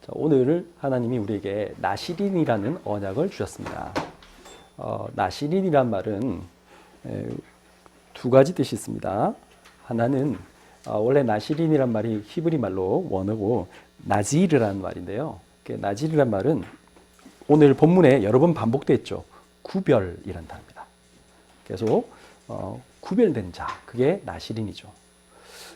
자, 오늘 하나님이 우리에게 나시린이라는 언약을 주셨습니다. 나시린이란 말은 두 가지 뜻이 있습니다. 하나는 원래 나시린이란 말이 히브리 말로 원어고 나지르라는 말인데요. 나지르란 말은 오늘 본문에 여러 번 반복되어 있죠. 구별이란 단어입니다. 그래서 구별된 자, 그게 나시린이죠.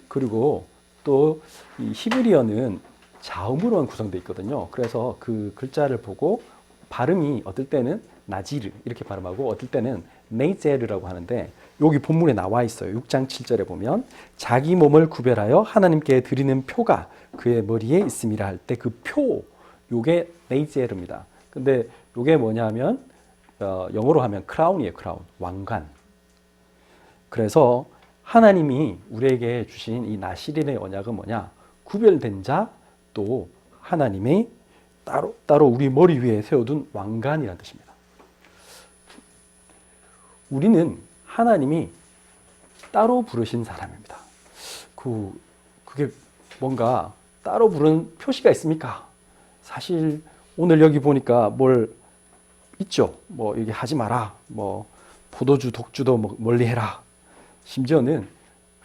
그리고 또 이 히브리어는 자음으로만 구성되어 있거든요. 그래서 그 글자를 보고 발음이 어떨 때는 나지르 이렇게 발음하고 어떨 때는 네제르라고 하는데 여기 본문에 나와 있어요. 6장 7절에 보면 자기 몸을 구별하여 하나님께 드리는 표가 그의 머리에 있음이라 할 때 그 표, 요게 네제르입니다. 근데 요게 뭐냐면 영어로 하면 크라운이에요. 크라운, 왕관. 그래서 하나님이 우리에게 주신 이 나시린의 언약은 뭐냐? 구별된 자, 또 하나님의 따로 우리 머리 위에 세워둔 왕관이라는 뜻입니다. 우리는 하나님이 따로 부르신 사람입니다. 그게 뭔가 따로 부른 표시가 있습니까? 사실 오늘 여기 보니까 뭘 있죠. 뭐 이게 하지 마라. 뭐 포도주, 독주도 멀리 해라. 심지어는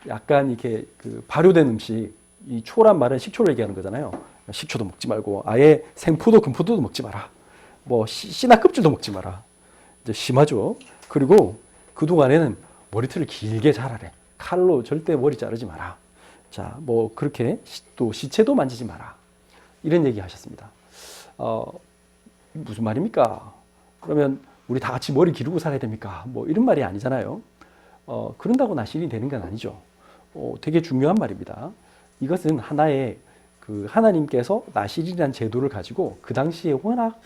약간 이렇게 그 발효된 음식, 이 초란 말은 식초를 얘기하는 거잖아요. 식초도 먹지 말고 아예 생포도, 금포도도 먹지 마라. 뭐 씨나 껍질도 먹지 마라. 이제 심하죠. 그리고 그동안에는 머리털을 길게 자라래. 칼로 절대 머리 자르지 마라. 자, 뭐 그렇게 또 시체도 만지지 마라. 이런 얘기 하셨습니다. 무슨 말입니까? 그러면 우리 다 같이 머리 기르고 살아야 됩니까? 뭐 이런 말이 아니잖아요. 그런다고 나시린이 되는 건 아니죠. 되게 중요한 말입니다. 이것은 하나의 그 하나님께서 나시린이라는 제도를 가지고 그 당시에 워낙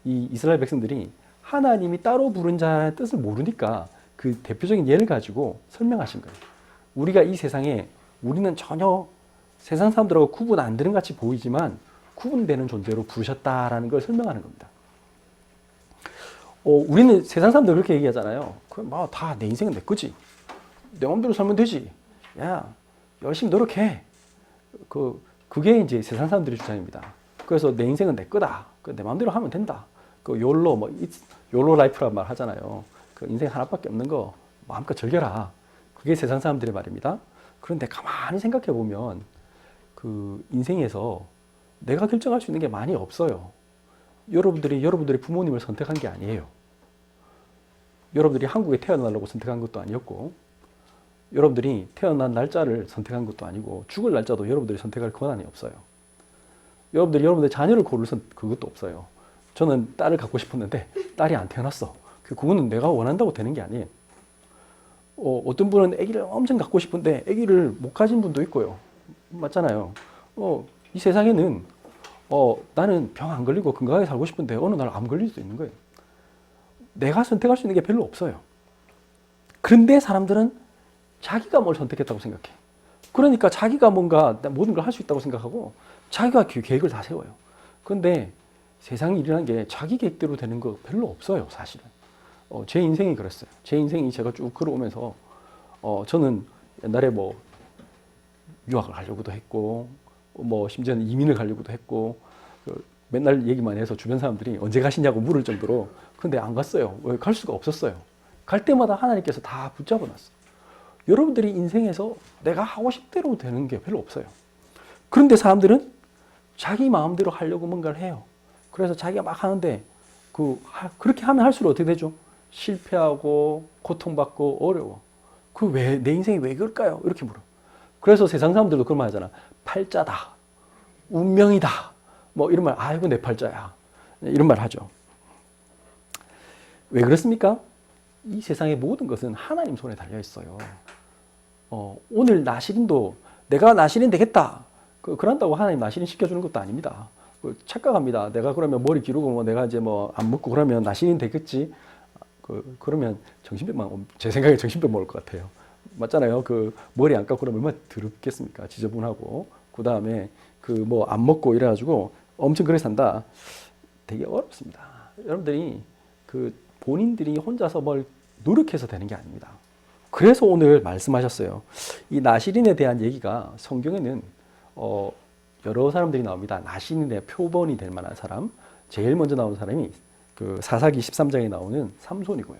이 이스라엘 백성들이 하나님이 따로 부른 자의 뜻을 모르니까 그 대표적인 예를 가지고 설명하신 거예요. 우리가 이 세상에 우리는 전혀 세상 사람들하고 구분 안 되는 같이 보이지만 구분되는 존재로 부르셨다라는 걸 설명하는 겁니다. 우리는 세상 사람들 그렇게 얘기하잖아요. 뭐 다 내 인생은 내 거지. 내 마음대로 살면 되지. 야, 열심히 노력해. 그게 이제 세상 사람들의 주장입니다. 그래서 내 인생은 내 거다. 내 마음대로 하면 된다. 욜로, 욜로 라이프란 말 하잖아요. 인생 하나밖에 없는 거 마음껏 즐겨라. 그게 세상 사람들의 말입니다. 그런데 가만히 생각해 보면 그 인생에서 내가 결정할 수 있는 게 많이 없어요. 여러분들이 부모님을 선택한 게 아니에요. 여러분들이 한국에 태어나려고 선택한 것도 아니었고, 여러분들이 태어난 날짜를 선택한 것도 아니고, 죽을 날짜도 여러분들이 선택할 권한이 없어요. 여러분들이 여러분들의 자녀를 고를 그것도 없어요. 저는 딸을 갖고 싶었는데 딸이 안 태어났어. 그거는 내가 원한다고 되는 게 아니에요. 어떤 분은 아기를 엄청 갖고 싶은데 아기를 못 가진 분도 있고요. 맞잖아요. 이 세상에는 나는 병 안 걸리고 건강하게 살고 싶은데 어느 날 암 걸릴 수도 있는 거예요. 내가 선택할 수 있는 게 별로 없어요. 그런데 사람들은 자기가 뭘 선택했다고 생각해. 그러니까 자기가 뭔가 모든 걸 할 수 있다고 생각하고 자기가 계획을 다 세워요. 그런데 세상이 일어난 게 자기 계획대로 되는 거 별로 없어요, 사실은. 제 인생이 그랬어요. 제 인생이 제가 쭉 걸어오면서 저는 옛날에 뭐 유학을 가려고도 했고 뭐 심지어는 이민을 가려고도 했고 맨날 얘기만 해서 주변 사람들이 언제 가시냐고 물을 정도로 근데 안 갔어요. 왜 갈 수가 없었어요. 갈 때마다 하나님께서 다 붙잡아 놨어요. 여러분들이 인생에서 내가 하고 싶대로 되는 게 별로 없어요. 그런데 사람들은 자기 마음대로 하려고 뭔가를 해요. 그래서 자기가 막 하는데 그렇게 하면 할수록 어떻게 되죠? 실패하고 고통받고 어려워. 내 인생이 왜 그럴까요? 이렇게 물어. 그래서 세상 사람들도 그런 말 하잖아. 팔자다. 운명이다. 뭐 이런 말, 아이고 내 팔자야. 이런 말 하죠. 왜 그렇습니까? 이 세상의 모든 것은 하나님 손에 달려 있어요. 오늘 나시린도 내가 나시린 되겠다. 그런다고 하나님 나시린 시켜주는 것도 아닙니다. 착각합니다. 내가 그러면 머리 기르고 뭐 내가 이제 뭐 안 먹고 그러면 나시린 되겠지. 그러면 정신병만, 제 생각에 정신병 먹을 것 같아요. 맞잖아요. 머리 안 감고 그러면 얼마나 더럽겠습니까? 지저분하고. 그 다음에 뭐 안 먹고 이래가지고 엄청 그렇게 산다. 되게 어렵습니다. 여러분들이 본인들이 혼자서 뭘 노력해서 되는 게 아닙니다. 그래서 오늘 말씀하셨어요. 이 나시린에 대한 얘기가 성경에는 여러 사람들이 나옵니다. 나신인의 표본이 될 만한 사람, 제일 먼저 나오는 사람이 그 사사기 13장에 나오는 삼손이고요.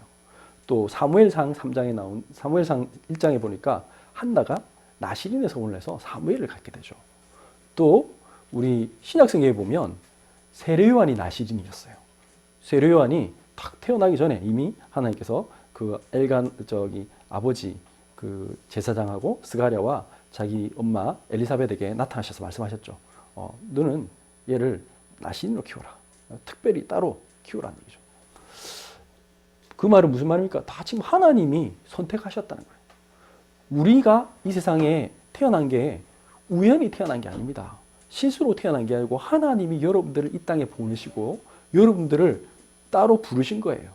또 사무엘상 3장에 나온 사무엘상 1장에 보니까 한나가 나신인의 성을 내서 사무엘을 갖게 되죠. 또 우리 신약성경에 보면 세례요한이 나시린이었어요. 세례요한이 탁 태어나기 전에 이미 하나님께서 그 엘간 아버지 그 제사장하고 스가랴와 자기 엄마 엘리사벳에게 나타나셔서 말씀하셨죠. 너는 얘를 나시린으로 키워라. 특별히 따로 키우라는 얘기죠. 그 말은 무슨 말입니까? 다 지금 하나님이 선택하셨다는 거예요. 우리가 이 세상에 태어난 게 우연히 태어난 게 아닙니다. 실수로 태어난 게 아니고 하나님이 여러분들을 이 땅에 보내시고 여러분들을 따로 부르신 거예요.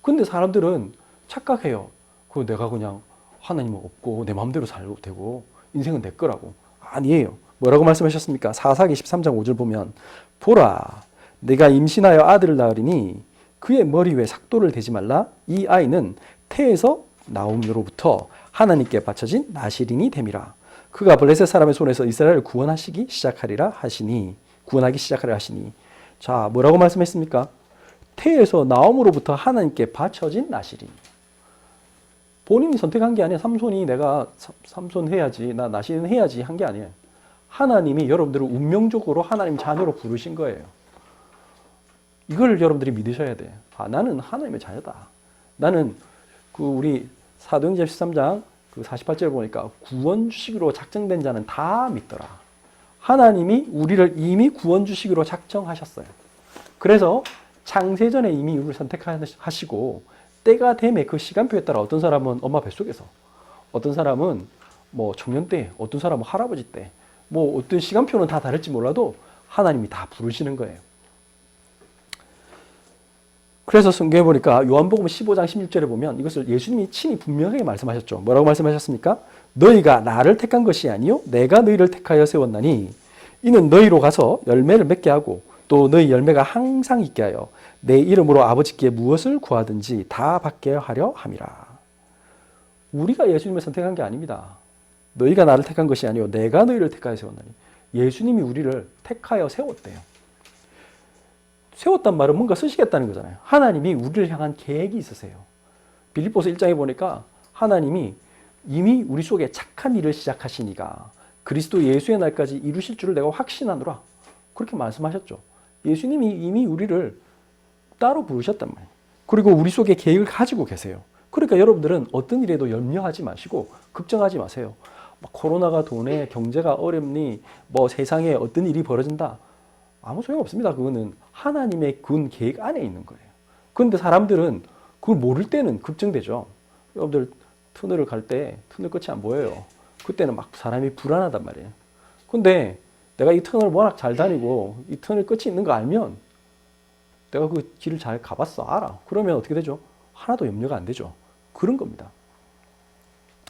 근데 사람들은 착각해요. 그 내가 그냥 하나님은 없고 내 마음대로 살고 되고 인생은 내 거라고. 아니에요. 뭐라고 말씀하셨습니까? 사사기 13장 5절 보면 보라 내가 임신하여 아들을 낳으리니 그의 머리 위에 삭도를 대지 말라. 이 아이는 태에서 나옴으로부터 하나님께 바쳐진 나시린이 됨이라. 그가 블레셋 사람의 손에서 이스라엘을 구원하기 시작하리라 하시니. 자, 뭐라고 말씀했습니까? 태에서 나옴으로부터 하나님께 바쳐진 나시린. 본인이 선택한 게 아니에요. 삼손이 내가 삼손 해야지, 나 나시린 해야지 한 게 아니에요. 하나님이 여러분들을 운명적으로 하나님 자녀로 부르신 거예요. 이걸 여러분들이 믿으셔야 돼요. 나는 하나님의 자녀다. 나는 그 우리 사도행전 13장 그 48절 보니까 구원 주식으로 작정된 자는 다 믿더라. 하나님이 우리를 이미 구원 주식으로 작정하셨어요. 그래서 창세전에 이미 우리를 선택하시고 때가 되면 그 시간표에 따라 어떤 사람은 엄마 뱃속에서, 어떤 사람은 뭐 청년 때, 어떤 사람은 할아버지 때, 뭐 어떤 시간표는 다 다를지 몰라도 하나님이 다 부르시는 거예요. 그래서 성경에 보니까 요한복음 15장 16절에 보면 이것을 예수님이 친히 분명하게 말씀하셨죠. 뭐라고 말씀하셨습니까? 너희가 나를 택한 것이 아니요 내가 너희를 택하여 세웠나니 이는 너희로 가서 열매를 맺게 하고 또 너희 열매가 항상 있게 하여 내 이름으로 아버지께 무엇을 구하든지 다 받게 하려 함이라. 우리가 예수님을 선택한 게 아닙니다. 너희가 나를 택한 것이 아니요 내가 너희를 택하여 세웠나니. 예수님이 우리를 택하여 세웠대요. 세웠단 말은 뭔가 쓰시겠다는 거잖아요. 하나님이 우리를 향한 계획이 있으세요. 빌립보서 1장에 보니까 하나님이 이미 우리 속에 착한 일을 시작하시니가 그리스도 예수의 날까지 이루실 줄을 내가 확신하노라. 그렇게 말씀하셨죠. 예수님이 이미 우리를 따로 부르셨단 말이에요. 그리고 우리 속에 계획을 가지고 계세요. 그러니까 여러분들은 어떤 일에도 염려하지 마시고 걱정하지 마세요. 코로나가 도네, 경제가 어렵니, 뭐 세상에 어떤 일이 벌어진다. 아무 소용 없습니다. 그거는 하나님의 군 계획 안에 있는 거예요. 그런데 사람들은 그걸 모를 때는 걱정되죠. 여러분들 터널을 갈 때 터널 끝이 안 보여요. 그때는 막 사람이 불안하단 말이에요. 근데 내가 이 터널 워낙 잘 다니고 이 터널 끝이 있는 거 알면 내가 그 길을 잘 가봤어. 알아. 그러면 어떻게 되죠? 하나도 염려가 안 되죠. 그런 겁니다.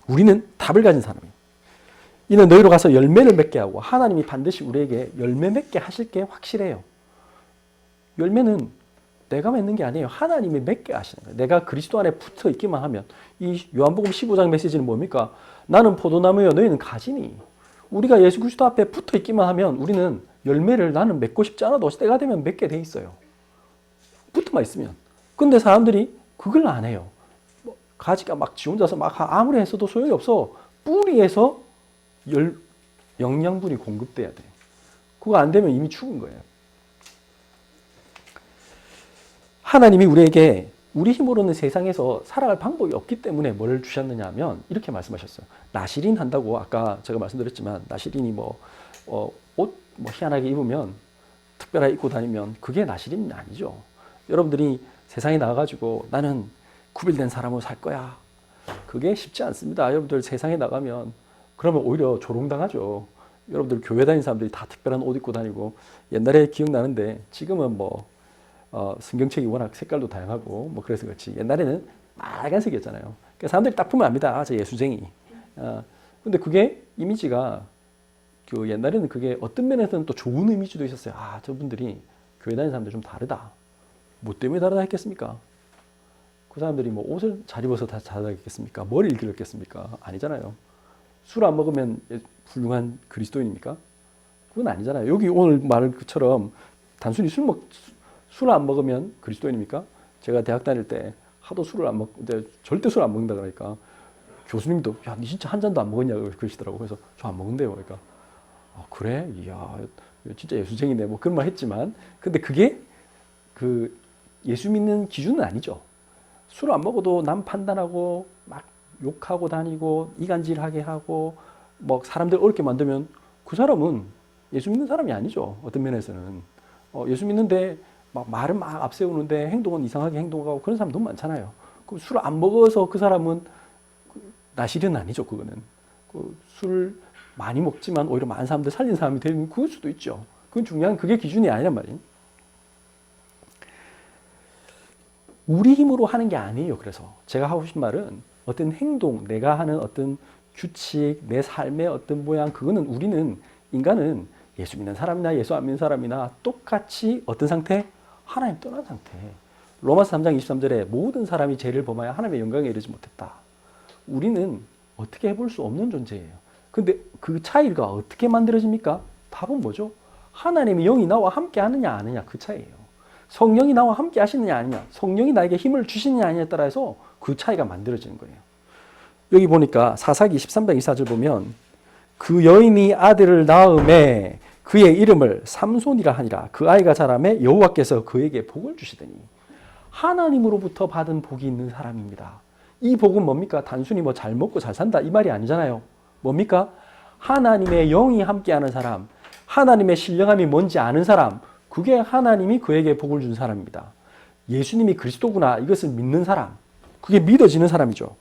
우리는 답을 가진 사람이에요. 이는 너희로 가서 열매를 맺게 하고 하나님이 반드시 우리에게 열매 맺게 하실 게 확실해요. 열매는 내가 맺는 게 아니에요. 하나님이 맺게 하시는 거예요. 내가 그리스도 안에 붙어 있기만 하면. 이 요한복음 15장 메시지는 뭡니까? 나는 포도나무여 너희는 가지니. 우리가 예수 그리스도 앞에 붙어 있기만 하면 우리는 열매를 나는 맺고 싶지 않아도 때가 되면 맺게 돼 있어요. 붙어만 있으면. 근데 사람들이 그걸 안 해요. 가지가 막 지 혼자서 막 아무리 했어도 소용이 없어. 뿌리에서 영양분이 공급돼야 돼. 그거 안 되면 이미 죽은 거예요. 하나님이 우리에게 우리 힘으로는 세상에서 살아갈 방법이 없기 때문에 뭘 주셨느냐 하면 이렇게 말씀하셨어요. 나시린 한다고 아까 제가 말씀드렸지만 나시린이 옷 희한하게 입으면 특별하게 입고 다니면 그게 나시린이 아니죠. 여러분들이 세상에 나가가지고 나는 구별된 사람으로 살 거야. 그게 쉽지 않습니다. 여러분들 세상에 나가면 그러면 오히려 조롱당하죠. 여러분들 교회 다니는 사람들이 다 특별한 옷 입고 다니고 옛날에 기억나는데 지금은 성경책이 워낙 색깔도 다양하고 그래서 그렇지 옛날에는 빨간색이었잖아요. 그러니까 사람들이 딱 보면 압니다. 저 예수쟁이. 근데 그게 이미지가 그 옛날에는 그게 어떤 면에서는 또 좋은 이미지도 있었어요. 저분들이 교회 다니는 사람들 좀 다르다. 뭐 때문에 다르다 했겠습니까? 그 사람들이 옷을 잘 입어서 다 다르다 했겠습니까? 머리를 길렀겠습니까? 아니잖아요. 술 안 먹으면 훌륭한 그리스도인입니까? 그건 아니잖아요. 여기 오늘 말한 것처럼 단순히 술을 안 먹으면 그리스도인입니까? 제가 대학 다닐 때 하도 술을 안 절대 술 안 먹는다 그러니까 교수님도 야, 니 진짜 한 잔도 안 먹었냐고 그러시더라고요. 그래서 저 안 먹는데요. 그러니까 그래? 이야, 진짜 예수쟁이네. 뭐 그런 말 했지만 근데 그게 그 예수 믿는 기준은 아니죠. 술 안 먹어도 남 판단하고 막 욕하고 다니고 이간질하게 하고 뭐 사람들 어렵게 만들면 그 사람은 예수 믿는 사람이 아니죠. 어떤 면에서는 예수 믿는데 막 말은 막 앞세우는데 행동은 이상하게 행동하고 그런 사람 너무 많잖아요. 그럼 술 안 먹어서 그 사람은 나실은 아니죠. 그거는 술 많이 먹지만 오히려 많은 사람들 살린 사람이 되는 그럴 수도 있죠. 그건 중요한 그게 기준이 아니란 말이에요. 우리 힘으로 하는 게 아니에요. 그래서 제가 하고 싶은 말은 어떤 행동, 내가 하는 어떤 규칙, 내 삶의 어떤 모양, 그거는 우리는 인간은 예수 믿는 사람이나 예수 안 믿는 사람이나 똑같이 어떤 상태? 하나님 떠난 상태. 로마서 3장 23절에 모든 사람이 죄를 범하여 하나님의 영광에 이르지 못했다. 우리는 어떻게 해볼 수 없는 존재예요. 근데 그 차이가 어떻게 만들어집니까? 답은 뭐죠? 하나님의 영이 나와 함께 하느냐 안 하느냐 그 차이예요. 성령이 나와 함께 하시느냐 아니냐, 성령이 나에게 힘을 주시느냐 아니냐에 따라서 그 차이가 만들어지는 거예요. 여기 보니까 사사기 13장 24절 보면 그 여인이 아들을 낳음에 그의 이름을 삼손이라 하니라. 그 아이가 자라매 여호와께서 그에게 복을 주시더니 하나님으로부터 받은 복이 있는 사람입니다. 이 복은 뭡니까? 단순히 뭐 잘 먹고 잘 산다 이 말이 아니잖아요. 뭡니까? 하나님의 영이 함께하는 사람, 하나님의 신령함이 뭔지 아는 사람, 그게 하나님이 그에게 복을 준 사람입니다. 예수님이 그리스도구나 이것을 믿는 사람, 그게 믿어지는 사람이죠.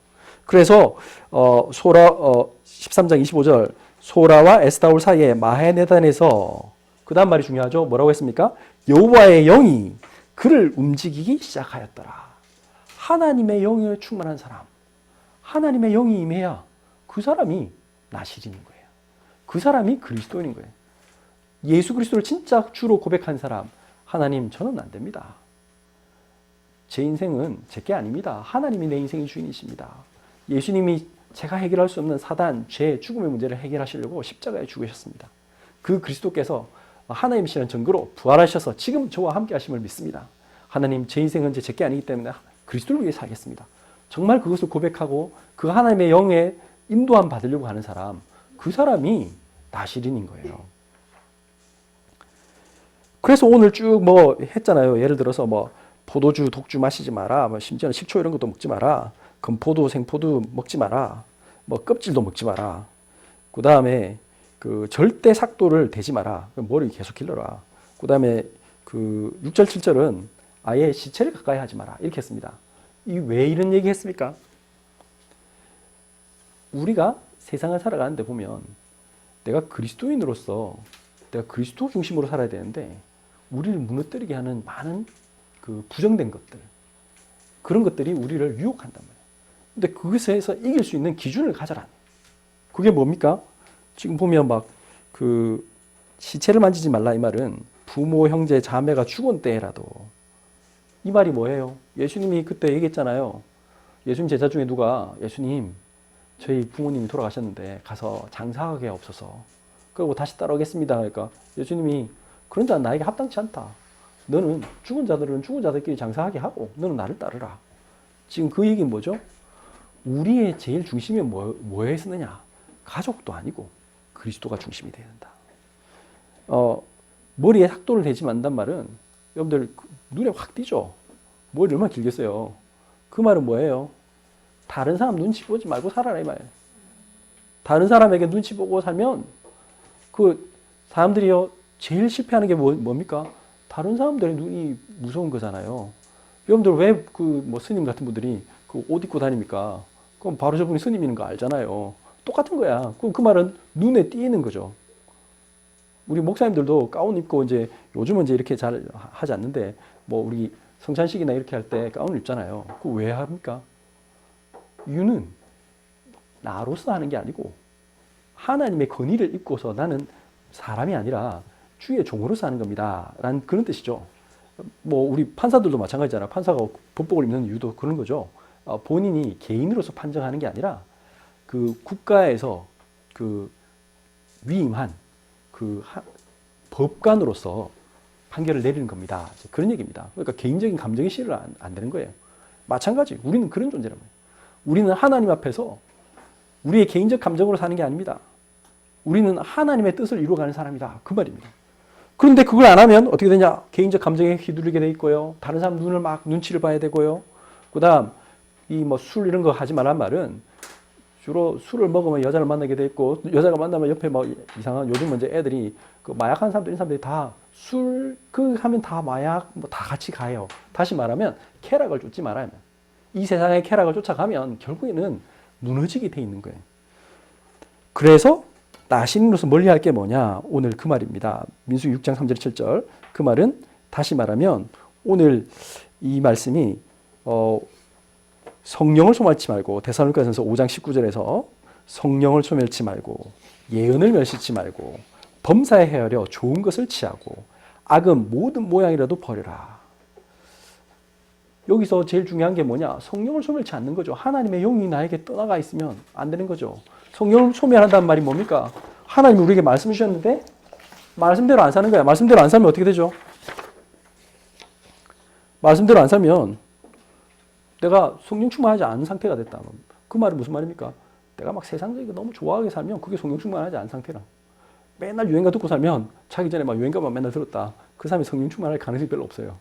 그래서 13장 25절 소라와 에스다올 사이에 마헤네단에서 그 다음 말이 중요하죠. 뭐라고 했습니까? 여호와의 영이 그를 움직이기 시작하였더라. 하나님의 영에 충만한 사람, 하나님의 영이 임해야 그 사람이 나실인 거예요. 그 사람이 그리스도인인 거예요. 예수 그리스도를 진짜 주로 고백한 사람, 하나님 저는 안 됩니다. 제 인생은 제게 아닙니다. 하나님이 내 인생의 주인이십니다. 예수님이 제가 해결할 수 없는 사단, 죄, 죽음의 문제를 해결하시려고 십자가에 죽으셨습니다. 그 그리스도께서 하나님이시라는 증거로 부활하셔서 지금 저와 함께 하심을 믿습니다. 하나님 제 인생은 제게 아니기 때문에 그리스도를 위해 살겠습니다. 정말 그것을 고백하고 그 하나님의 영의 인도함 받으려고 하는 사람, 그 사람이 나실인인 거예요. 그래서 오늘 쭉 뭐 했잖아요. 예를 들어서 뭐 포도주, 독주 마시지 마라. 뭐 심지어는 식초 이런 것도 먹지 마라. 건포도, 생포도 먹지 마라. 뭐 껍질도 먹지 마라. 그 다음에 그 절대 삭도를 대지 마라. 머리 계속 길러라. 그 다음에 그 6절, 7절은 아예 시체를 가까이 하지 마라. 이렇게 했습니다. 이 왜 이런 얘기 했습니까? 우리가 세상을 살아가는데 보면 내가 그리스도인으로서 내가 그리스도 중심으로 살아야 되는데 우리를 무너뜨리게 하는 많은 그 부정된 것들, 그런 것들이 우리를 유혹한단 말이에요. 근데 그것에서 이길 수 있는 기준을 가져라. 그게 뭡니까? 지금 보면 막 그 시체를 만지지 말라 이 말은 부모, 형제, 자매가 죽은 때라도 이 말이 뭐예요? 예수님이 그때 얘기했잖아요. 예수님 제자 중에 누가 예수님 저희 부모님이 돌아가셨는데 가서 장사하게 없어서 그리고 다시 따라오겠습니다. 그러니까 예수님이 그런 자는 나에게 합당치 않다. 너는 죽은 자들은 죽은 자들끼리 장사하게 하고 너는 나를 따르라. 지금 그 얘기는 뭐죠? 우리의 제일 중심이 뭐에 있느냐? 가족도 아니고 그리스도가 중심이 되어야 된다. 머리에 삭도를 대지 말란 말은 여러분들 눈에 확 띄죠? 머리 얼마나 길겠어요? 그 말은 뭐예요? 다른 사람 눈치 보지 말고 살아라 이 말이에요. 다른 사람에게 눈치 보고 살면 그 사람들이요 제일 실패하는 게 뭡니까? 다른 사람들의 눈이 무서운 거잖아요. 여러분들 왜 그 뭐 스님 같은 분들이 그 옷 입고 다닙니까? 그럼 바로 저분이 스님인 거 알잖아요. 똑같은 거야. 그 말은 눈에 띄는 거죠. 우리 목사님들도 가운 입고 이제 요즘은 이제 이렇게 잘 하지 않는데 뭐 우리 성찬식이나 이렇게 할 때 가운을 입잖아요. 그거 왜 합니까? 이유는 나로서 하는 게 아니고 하나님의 권위를 입고서 나는 사람이 아니라 주의 종으로서 하는 겁니다. 라는 그런 뜻이죠. 뭐 우리 판사들도 마찬가지잖아요. 판사가 법복을 입는 이유도 그런 거죠. 본인이 개인으로서 판정하는 게 아니라 그 국가에서 그 위임한 그 법관으로서 판결을 내리는 겁니다. 그런 얘기입니다. 그러니까 개인적인 감정이 실현 안 되는 거예요. 마찬가지 우리는 그런 존재란 말이에요. 우리는 하나님 앞에서 우리의 개인적 감정으로 사는 게 아닙니다. 우리는 하나님의 뜻을 이루어가는 사람이다. 그 말입니다. 그런데 그걸 안 하면 어떻게 되냐? 개인적 감정에 휘둘리게 돼 있고요. 다른 사람 눈치를 봐야 되고요. 그다음 이 뭐 술 이런 거 하지 말란 말은 주로 술을 먹으면 여자를 만나게 돼 있고 여자가 만나면 옆에 뭐 이상한 요즘 이제 애들이 그 마약하는 사람들 이런 사람들이 다 술 그 하면 다 마약 뭐 다 같이 가요. 다시 말하면 쾌락을 쫓지 말아야 합니다. 이 세상의 쾌락을 쫓아가면 결국에는 무너지게 돼 있는 거예요. 그래서 나신으로서 멀리할 게 뭐냐? 오늘 그 말입니다. 민수기 6장 3절 7절 그 말은 다시 말하면 오늘 이 말씀이 성령을 소멸치 말고 데살로니가전서 5장 19절에서 성령을 소멸치 말고 예언을 멸시치 말고 범사에 헤아려 좋은 것을 취하고 악은 모든 모양이라도 버려라. 여기서 제일 중요한 게 뭐냐? 성령을 소멸치 않는 거죠. 하나님의 영이 나에게 떠나가 있으면 안 되는 거죠. 성령을 소멸한다는 말이 뭡니까? 하나님이 우리에게 말씀 주셨는데 말씀대로 안 사는 거야. 말씀대로 안 살면 어떻게 되죠? 말씀대로 안 살면 내가 성령 충만하지 않은 상태가 됐다. 그 말은 무슨 말입니까? 내가 막 세상적이고 너무 좋아하게 살면 그게 성령 충만하지 않은 상태라. 맨날 유행가 듣고 살면 자기 전에 막 유행가만 맨날 들었다. 그 사람이 성령 충만할 가능성이 별로 없어요.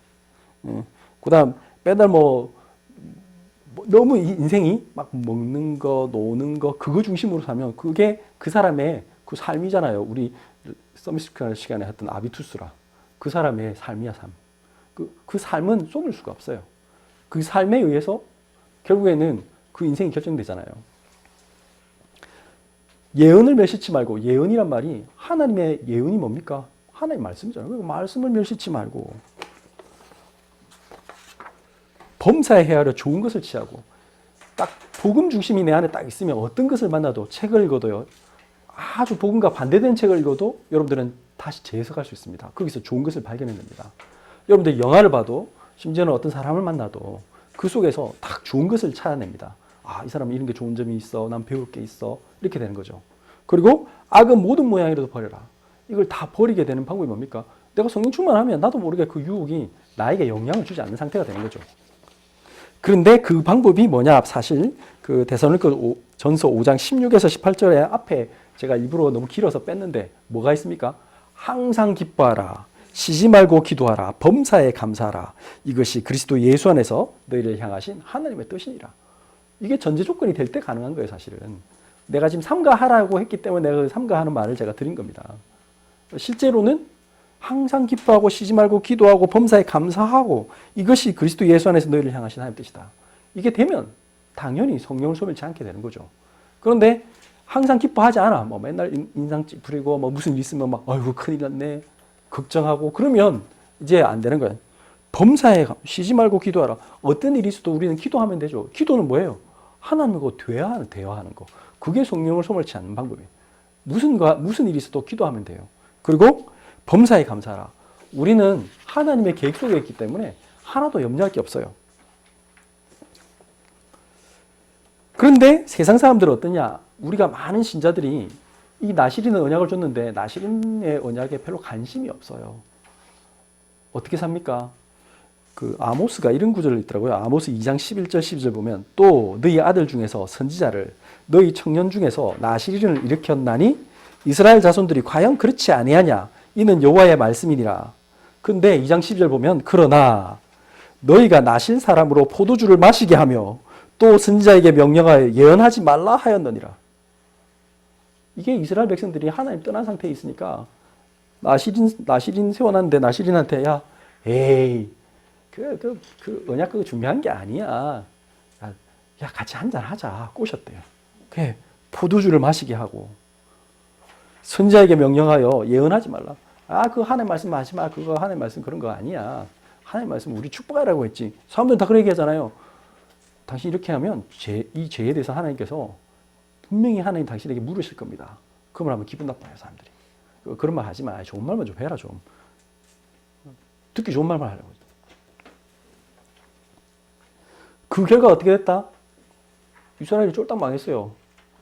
그 다음 맨날 너무 인생이 막 먹는 거, 노는 거 그거 중심으로 살면 그게 그 사람의 그 삶이잖아요. 우리 서미스크 시간에 했던 아비투스라. 그 사람의 삶이야, 삶. 그 삶은 쏟을 수가 없어요. 그 삶에 의해서 결국에는 그 인생이 결정되잖아요. 예언을 멸시치 말고 예언이란 말이 하나님의 예언이 뭡니까? 하나님 말씀이잖아요. 그러니까 말씀을 멸시치 말고 범사에 헤아려 좋은 것을 취하고 딱 복음 중심이 내 안에 딱 있으면 어떤 것을 만나도 책을 읽어도요. 아주 복음과 반대되는 책을 읽어도 여러분들은 다시 재해석할 수 있습니다. 거기서 좋은 것을 발견해냅니다. 여러분들 영화를 봐도 심지어는 어떤 사람을 만나도 그 속에서 딱 좋은 것을 찾아냅니다. 아, 이 사람은 이런 게 좋은 점이 있어. 난 배울 게 있어. 이렇게 되는 거죠. 그리고 악은 모든 모양이라도 버려라. 이걸 다 버리게 되는 방법이 뭡니까? 내가 성령 충만하면 나도 모르게 그 유혹이 나에게 영향을 주지 않는 상태가 되는 거죠. 그런데 그 방법이 뭐냐? 사실 그 데살로니가 전서 5장 16에서 18절에 앞에 제가 일부러 너무 길어서 뺐는데 뭐가 있습니까? 항상 기뻐하라. 쉬지 말고 기도하라. 범사에 감사하라. 이것이 그리스도 예수 안에서 너희를 향하신 하나님의 뜻이니라. 이게 전제 조건이 될 때 가능한 거예요, 사실은. 내가 지금 삼가하라고 했기 때문에 내가 삼가하는 말을 제가 드린 겁니다. 실제로는 항상 기뻐하고 쉬지 말고 기도하고 범사에 감사하고 이것이 그리스도 예수 안에서 너희를 향하신 하나님의 뜻이다. 이게 되면 당연히 성령을 소멸치 않게 되는 거죠. 그런데 항상 기뻐하지 않아. 뭐 맨날 인상 찌푸리고 뭐 무슨 일 있으면 막 아이고 큰일 났네. 걱정하고 그러면 이제 안 되는 거예요. 범사에 쉬지 말고 기도하라. 어떤 일이 있어도 우리는 기도하면 되죠. 기도는 뭐예요? 하나님과 대화하는 거. 그게 성령을 소멸치 않는 방법이에요. 무슨 일이 있어도 기도하면 돼요. 그리고 범사에 감사하라. 우리는 하나님의 계획 속에 있기 때문에 하나도 염려할 게 없어요. 그런데 세상 사람들은 어떠냐? 우리가 많은 신자들이 이 나시린의 언약을 줬는데 나시린의 언약에 별로 관심이 없어요. 어떻게 삽니까? 그 아모스가 이런 구절을 있더라고요. 아모스 2장 11절 12절 보면 또 너희 아들 중에서 선지자를 너희 청년 중에서 나시린을 일으켰나니 이스라엘 자손들이 과연 그렇지 아니하냐? 이는 여호와의 말씀이니라. 근데 2장 12절 보면 그러나 너희가 나실 사람으로 포도주를 마시게 하며 또 선지자에게 명령하여 예언하지 말라 하였느니라. 이게 이스라엘 백성들이 하나님 떠난 상태에 있으니까 나시린 세워놨는데 나시린한테 야 에이 그 언약 그거 준비한 게 아니야. 야 같이 한잔 하자 꼬셨대요. 그래 포도주를 마시게 하고 선지자에게 명령하여 예언하지 말라. 그 하나님 말씀 하지 마. 그거 하나님 말씀 그런 거 아니야. 하나님 말씀 우리 축복하라고 했지. 사람들은 다 그런 얘기하잖아요. 당신 이렇게 하면 이 죄에 대해서 하나님께서 분명히 하나님 당신에게 물으실 겁니다. 그 말 하면 기분 나빠요, 사람들이. 그런 말 하지 마. 좋은 말만 좀 해라, 좀. 듣기 좋은 말만 하라고. 그 결과 어떻게 됐다? 이스라엘이 쫄딱 망했어요.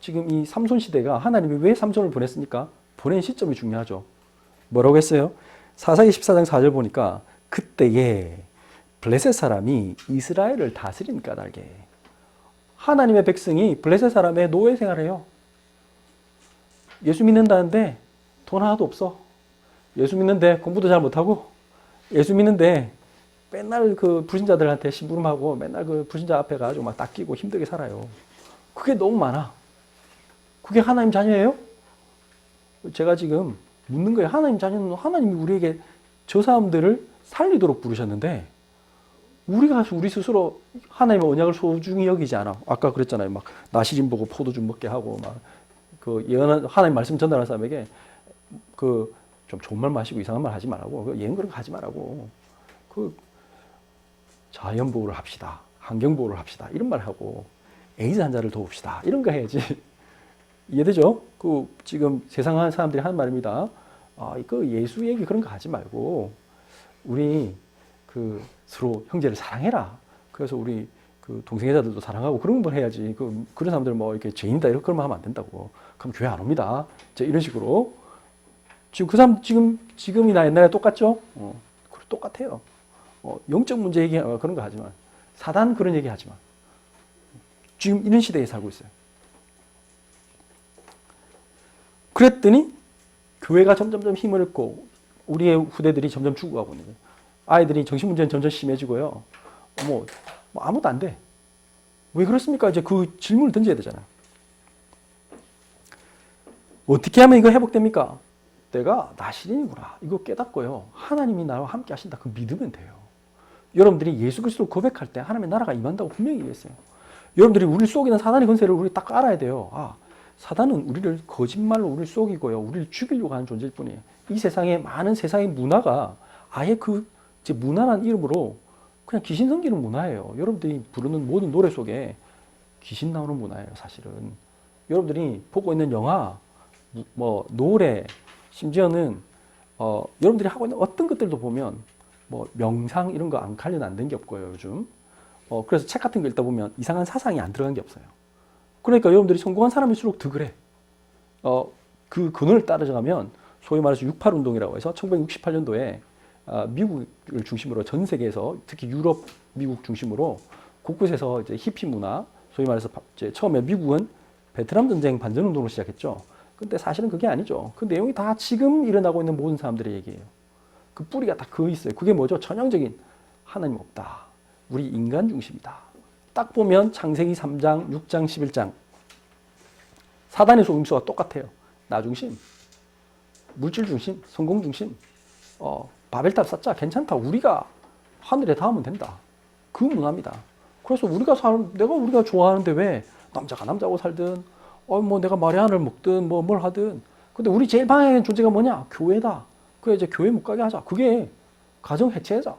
지금 이 삼손 시대가 하나님이 왜 삼손을 보냈습니까? 보낸 시점이 중요하죠. 뭐라고 했어요? 사사기 14장 4절 보니까 그때에 블레셋 사람이 이스라엘을 다스린 까닭에 하나님의 백성이 블레셋 사람의 노예 생활해요. 예수 믿는다는데 돈 하나도 없어. 예수 믿는데 공부도 잘 못하고 예수 믿는데 맨날 그 불신자들한테 심부름하고 맨날 그 불신자 앞에 가지고 막 닦이고 힘들게 살아요. 그게 너무 많아. 그게 하나님 자녀예요? 제가 지금 묻는 거예요. 하나님 자녀는 하나님이 우리에게 저 사람들을 살리도록 부르셨는데 우리가 우리 스스로 하나님의 언약을 소중히 여기지 않아. 아까 그랬잖아요. 막 나시림 보고 포도주 먹게 하고 막 그 예언한 하나님 말씀 전달하는 사람에게 그 좀 좋은 말 마시고 이상한 말 하지 말라고. 그 예언 그런 거 하지 말라고. 그 자연 보호를 합시다. 환경 보호를 합시다. 이런 말 하고 에이즈 환자를 도웁시다. 이런 거 해야지. 이해되죠? 그 지금 세상 사람들이 하는 말입니다. 그 예수 얘기 그런 거 하지 말고 우리 그 서로 형제를 사랑해라. 그래서 우리 그 동생애자들도 사랑하고 그런 걸 해야지. 그런 사람들 뭐 이렇게 죄인이다 이런 그런 말 하면 안 된다고. 그럼 교회 안 옵니다. 이런 식으로 지금 그 사람 지금이나 옛날에 똑같죠? 똑같아요. 영적 문제 얘기 그런 거 하지 마. 사단 그런 얘기 하지 마. 지금 이런 시대에 살고 있어요. 그랬더니 교회가 점점점 힘을 잃고 우리의 후대들이 점점 죽어가고 있는 거예요. 아이들이 정신 문제는 점점 심해지고요. 뭐 아무도 안 돼. 왜 그렇습니까? 이제 그 질문을 던져야 되잖아요. 어떻게 하면 이거 회복됩니까? 내가 나시린이구나. 이거 깨닫고요. 하나님이 나와 함께 하신다. 그 믿으면 돼요. 여러분들이 예수 그리스도를 고백할 때 하나님의 나라가 임한다고 분명히 얘기했어요. 여러분들이 우리를 속이는 사단의 권세를 우리 딱 알아야 돼요. 사단은 우리를 거짓말로 우리를 속이고요. 우리를 죽이려고 하는 존재일 뿐이에요. 이 세상에 많은 세상의 문화가 아예 그 이제 문화라는 이름으로 그냥 귀신 섬기는 문화예요. 여러분들이 부르는 모든 노래 속에 귀신 나오는 문화예요, 사실은. 여러분들이 보고 있는 영화, 뭐 노래, 심지어는 여러분들이 하고 있는 어떤 것들도 보면 뭐 명상 이런 거 관련 안 된 게 없고요, 요즘. 그래서 책 같은 거 읽다 보면 이상한 사상이 안 들어간 게 없어요. 그러니까 여러분들이 성공한 사람일수록 더 그래. 그 근원을 따라가면 소위 말해서 68 운동이라고 해서 1968년도에 미국을 중심으로 전 세계에서 특히 유럽, 미국 중심으로 곳곳에서 이제 히피 문화, 소위 말해서 이제 처음에 미국은 베트남 전쟁 반전 운동을 시작했죠. 근데 사실은 그게 아니죠. 그 내용이 다 지금 일어나고 있는 모든 사람들의 얘기예요. 그 뿌리가 다 그 있어요. 그게 뭐죠? 전형적인 하나님 없다. 우리 인간 중심이다. 딱 보면 창세기 3장, 6장, 11장 사단의 속임수가 똑같아요. 나 중심, 물질 중심, 성공 중심, 바벨탑 쌓자 괜찮다. 우리가 하늘에 닿으면 된다. 그 문화입니다. 그래서 우리가 좋아하는데 왜 남자가 남자고 살든 뭐 내가 마리아를 먹든 뭐 뭘 하든 근데 우리 제일 방해하는 존재가 뭐냐? 교회다. 그래 이제 교회 못 가게 하자. 그게 가정 해체하자.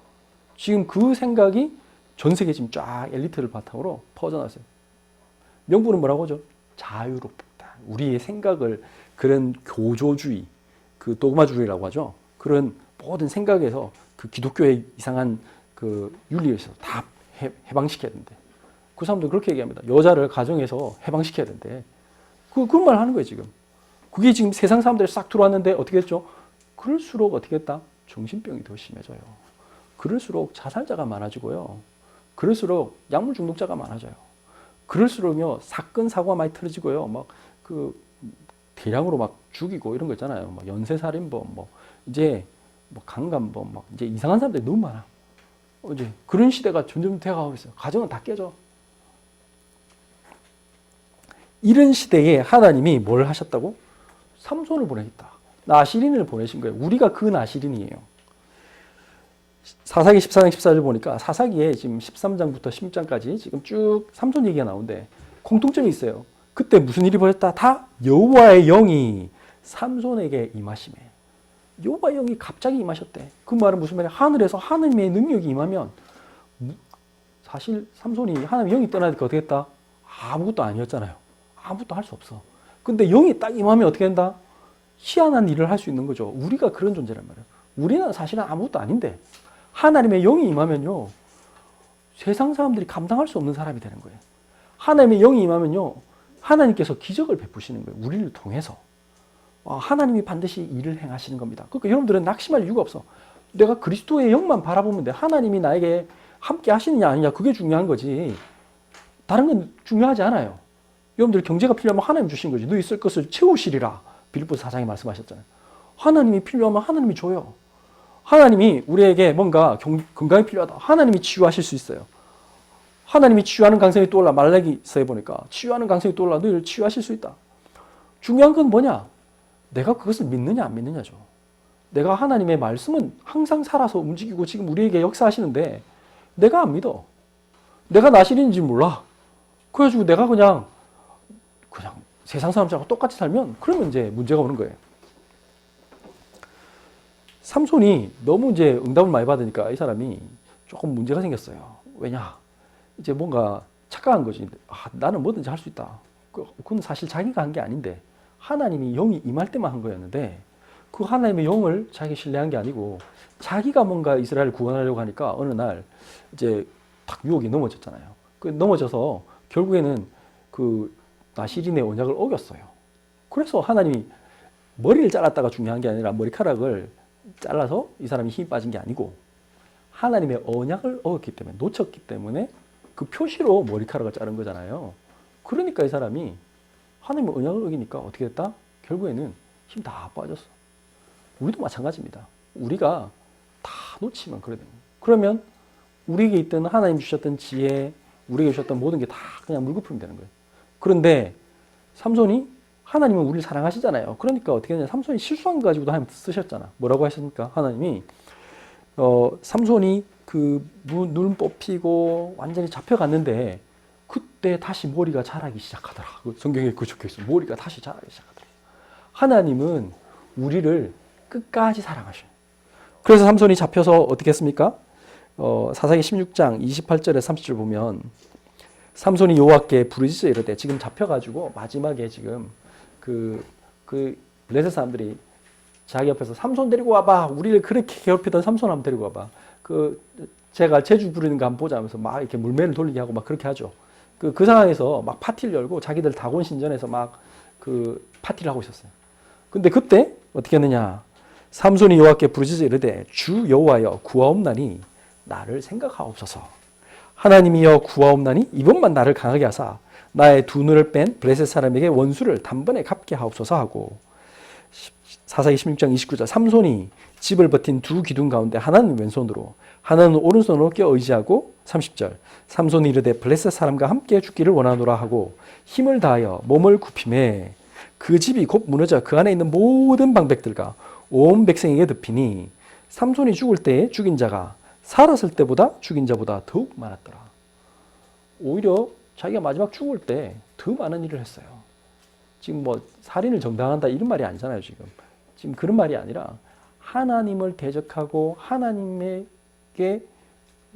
지금 그 생각이 전 세계 지금 쫙 엘리트를 바탕으로 퍼져나왔어요. 명분은 뭐라고 하죠? 자유롭다. 우리의 생각을 그런 교조주의, 그 도그마주의라고 하죠. 그런 모든 생각에서 그 기독교의 이상한 그 윤리에서 다 해방시켜야 된대. 그 사람들 그렇게 얘기합니다. 여자를 가정에서 해방시켜야 된대. 그런 말 하는 거예요, 지금. 그게 지금 세상 사람들이 싹 들어왔는데 어떻게 했죠? 그럴수록 어떻게 했다? 정신병이 더 심해져요. 그럴수록 자살자가 많아지고요. 그럴수록 약물 중독자가 많아져요. 그럴수록요, 사건, 사고가 많이 터지고요. 막 대량으로 막 죽이고 이런 거 있잖아요. 막 연쇄살인범, 이제 강간범, 이제 이상한 사람들이 너무 많아. 이제 그런 시대가 점점 돼가고 있어요. 가정은 다 깨져. 이런 시대에 하나님이 뭘 하셨다고? 삼손을 보내겠다. 나시린을 보내신 거예요. 우리가 그 나시린이에요. 사사기 14장 14절 보니까 사사기에 지금 13장부터 16장까지 지금 쭉 삼손 얘기가 나오는데 공통점이 있어요. 그때 무슨 일이 벌어졌다? 다 여호와의 영이 삼손에게 임하심에. 여호와의 영이 갑자기 임하셨대. 그 말은 무슨 말이야? 하늘에서 하나님의 능력이 임하면 사실 삼손이 하나님의 영이 떠나니까 어떻게 했다? 아무것도 아니었잖아요. 아무것도 할 수 없어. 근데 영이 딱 임하면 어떻게 된다? 희한한 일을 할 수 있는 거죠. 우리가 그런 존재란 말이에요. 우리는 사실은 아무것도 아닌데 하나님의 영이 임하면요. 세상 사람들이 감당할 수 없는 사람이 되는 거예요. 하나님의 영이 임하면요. 하나님께서 기적을 베푸시는 거예요. 우리를 통해서. 하나님이 반드시 일을 행하시는 겁니다. 그러니까 여러분들은 낙심할 이유가 없어. 내가 그리스도의 영만 바라보면 돼. 하나님이 나에게 함께 하시느냐 아니냐 그게 중요한 거지. 다른 건 중요하지 않아요. 여러분들 경제가 필요하면 하나님 주신 거지. 너희 쓸 것을 채우시리라. 빌립보서 4장에 말씀하셨잖아요. 하나님이 필요하면 하나님이 줘요. 하나님이 우리에게 뭔가 건강이 필요하다. 하나님이 치유하실 수 있어요. 하나님이 치유하는 강성이 떠올라. 말라기서에 보니까 치유하는 강성이 떠올라. 너희를 치유하실 수 있다. 중요한 건 뭐냐? 내가 그것을 믿느냐 안 믿느냐죠. 내가 하나님의 말씀은 항상 살아서 움직이고 지금 우리에게 역사하시는데 내가 안 믿어. 내가 나실인지 몰라. 그래가지고 내가 그냥 세상 사람들하고 똑같이 살면 그러면 이제 문제가 오는 거예요. 삼손이 너무 이제 응답을 많이 받으니까 이 사람이 조금 문제가 생겼어요. 왜냐? 이제 뭔가 착각한 거지. 나는 뭐든지 할 수 있다. 그건 사실 자기가 한 게 아닌데 하나님이 영이 임할 때만 한 거였는데 그 하나님의 영을 자기 신뢰한 게 아니고 자기가 뭔가 이스라엘을 구원하려고 하니까 어느 날 이제 딱 유혹이 넘어졌잖아요. 그 넘어져서 결국에는 그 나실인의 언약을 어겼어요. 그래서 하나님이 머리를 잘랐다가 중요한 게 아니라 머리카락을 잘라서 이 사람이 힘이 빠진 게 아니고 하나님의 언약을 어겼기 때문에 놓쳤기 때문에 그 표시로 머리카락을 자른 거잖아요. 그러니까 이 사람이 하나님의 언약을 어기니까 어떻게 됐다? 결국에는 힘 다 빠졌어. 우리도 마찬가지입니다. 우리가 다 놓치면 그래 됩니다. 그러면 우리에게 있던 하나님 주셨던 지혜, 우리에게 주셨던 모든 게 다 그냥 물거품이 되는 거예요. 그런데 삼손이 하나님은 우리를 사랑하시잖아요. 그러니까 어떻게 하냐? 삼손이 실수한 거 가지고도 하나님 쓰셨잖아. 뭐라고 하셨습니까? 하나님이 삼손이 그 눈 뽑히고 완전히 잡혀갔는데 그때 다시 머리가 자라기 시작하더라. 성경에 그 적혀 있어. 머리가 다시 자라기 시작하더라. 하나님은 우리를 끝까지 사랑하셔요. 그래서 삼손이 잡혀서 어떻게 했습니까? 사사기 16장 28절에 30절 보면 삼손이 여호와께 부르짖어 이르되 지금 잡혀가지고 마지막에 지금 그 블레셋 사람들이 자기 옆에서 삼손 데리고 와봐. 우리를 그렇게 괴롭히던 삼손 한번 데리고 와봐. 제가 제주 부르는 거 한번 보자 하면서 막 이렇게 물매를 돌리게 하고 막 그렇게 하죠. 그 상황에서 막 파티를 열고 자기들 다곤 신전에서 막 파티를 하고 있었어요. 근데 그때 어떻게 했느냐? 삼손이 여호와께 부르짖어 이르되 주 여호와여 구하옵나니 나를 생각하옵소서. 하나님이여 구하옵나니 이번만 나를 강하게 하사 나의 두 눈을 뺀 블레셋 사람에게 원수를 단번에 갚게 하옵소서 하고 사사기 16장 29절 삼손이 집을 버틴 두 기둥 가운데 하나는 왼손으로 하나는 오른손으로 껴 의지하고 30절 삼손이 이르되 블레셋 사람과 함께 죽기를 원하노라 하고 힘을 다하여 몸을 굽히매 그 집이 곧 무너져 그 안에 있는 모든 방백들과 온 백성에게 덮이니 삼손이 죽을 때에 죽인 자가 살았을 때보다 죽인 자보다 더욱 많았더라. 오히려 자기가 마지막 죽을 때 더 많은 일을 했어요. 지금 뭐 살인을 정당한다 이런 말이 아니잖아요. 지금 그런 말이 아니라 하나님을 대적하고 하나님에게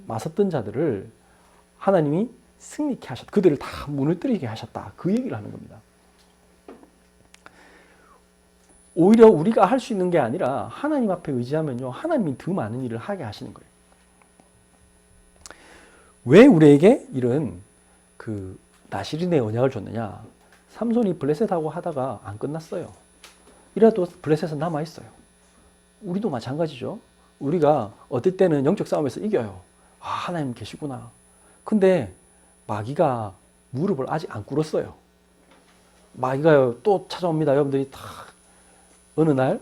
맞섰던 자들을 하나님이 승리케 하셨다. 그들을 다 무너뜨리게 하셨다. 그 얘기를 하는 겁니다. 오히려 우리가 할 수 있는 게 아니라 하나님 앞에 의지하면요. 하나님이 더 많은 일을 하게 하시는 거예요. 왜 우리에게 이런 나실인의 언약을 줬느냐? 삼손이 블레셋하고 하다가 안 끝났어요. 이라도 블레셋은 남아있어요. 우리도 마찬가지죠. 우리가 어떨 때는 영적 싸움에서 이겨요. 하나님 계시구나. 근데 마귀가 무릎을 아직 안 꿇었어요. 마귀가 또 찾아옵니다. 여러분들이 다 어느 날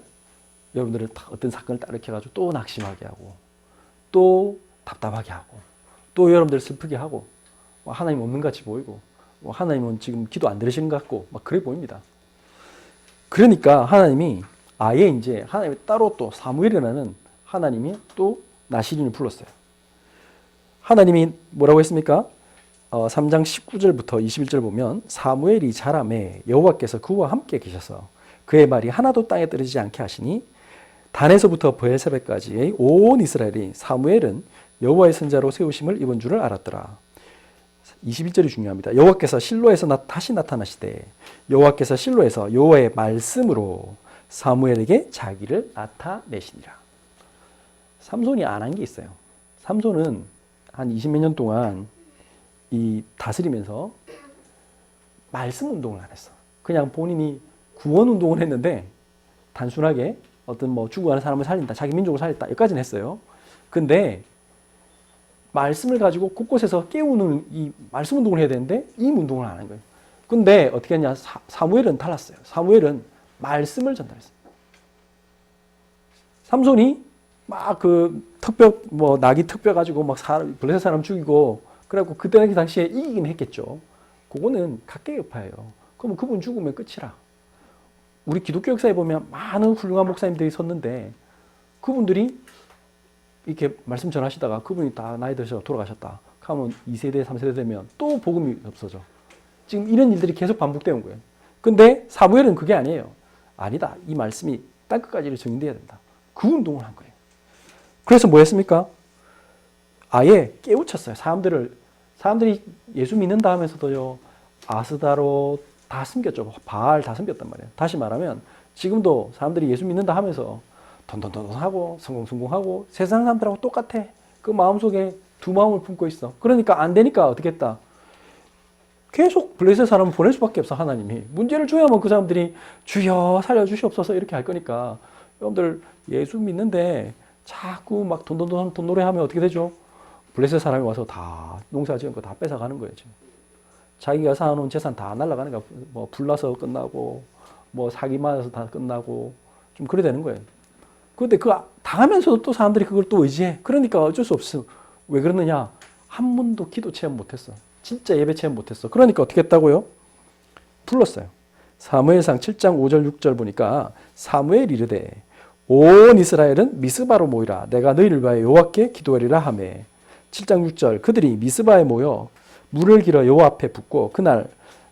여러분들을 어떤 사건을 일으켜가지고 또 낙심하게 하고 또 답답하게 하고 또 여러분들 슬프게 하고 하나님 없는 같이 보이고 하나님은 지금 기도 안 들으시는 것 같고 막 그래 보입니다. 그러니까 하나님이 아예 이제 하나님이 따로 또 사무엘이라는 하나님이 또 나실인을 불렀어요. 하나님이 뭐라고 했습니까? 3장 19절부터 21절 보면 사무엘이 자라매 여호와께서 그와 함께 계셔서 그의 말이 하나도 땅에 떨어지지 않게 하시니 단에서부터 브엘세바까지의 온 이스라엘이 사무엘은 여호와의 선자로 세우심을 입은 줄을 알았더라. 21절이 중요합니다. 여호와께서 실로에서 다시 나타나시되 여호와께서 실로에서 여호와의 말씀으로 사무엘에게 자기를 나타내시니라. 삼손이 안 한 게 있어요. 삼손은 한 20몇 년 동안 다스리면서 말씀 운동을 안 했어. 그냥 본인이 구원 운동을 했는데 단순하게 어떤 뭐 죽어가는 사람을 살린다, 자기 민족을 살렸다 여기까지는 했어요. 근데 말씀을 가지고 곳곳에서 깨우는 이 말씀 운동을 해야 되는데 이 운동을 안 하는 거예요. 근데 어떻게 했냐? 사무엘은 달랐어요. 사무엘은 말씀을 전달했어요. 삼손이 막 그 턱뼈 뭐 나귀 턱뼈 가지고 막 블레셋 사람 죽이고 그래갖고 그때 당시에 이기긴 했겠죠. 그거는 각계격파예요. 그러면 그분 죽으면 끝이라. 우리 기독교 역사에 보면 많은 훌륭한 목사님들이 섰는데 그분들이 이렇게 말씀 전하시다가 그분이 다 나이 드셔서 돌아가셨다. 그러면 2세대, 3세대 되면 또 복음이 없어져. 지금 이런 일들이 계속 반복되는 거예요. 근데 사무엘은 그게 아니에요. 아니다. 이 말씀이 땅끝까지 증인돼야 된다. 그 운동을 한 거예요. 그래서 뭐 했습니까? 아예 깨우쳤어요. 사람들이 예수 믿는다 하면서도요. 아스다로 다 숨겼죠. 바알 다 숨겼단 말이에요. 다시 말하면 지금도 사람들이 예수 믿는다 하면서 돈돈돈하고 성공하고 세상 사람들하고 똑같아. 그 마음속에 두 마음을 품고 있어. 그러니까 안 되니까 어떻게 했다? 계속 블레셋 사람을 보낼 수밖에 없어. 하나님이. 문제를 줘야만 그 사람들이 주여 살려주시옵소서 이렇게 할 거니까 여러분들 예수 믿는데 자꾸 막 돈 노래하면 어떻게 되죠? 블레셋 사람이 와서 다 농사 지은 거 다 뺏어가는 거예요. 지금. 자기가 사놓은 재산 다 날아가는 거야. 뭐 불나서 끝나고 뭐 사기 맞아서 다 끝나고 좀 그래 되는 거예요. 그런데 그 당하면서도 또 사람들이 그걸 또 의지해. 그러니까 어쩔 수 없어. 왜 그러느냐? 한 번도 기도 체험 못했어. 진짜 예배 체험 못했어. 그러니까 어떻게 했다고요? 불렀어요. 사무엘상 7장 5절 6절 보니까 사무엘이 이르되 온 이스라엘은 미스바로 모이라. 내가 너희를 위하여 여호와께 기도하리라 하매. 7장 6절 그들이 미스바에 모여 물을 길어 여호와 앞에 붓고 그날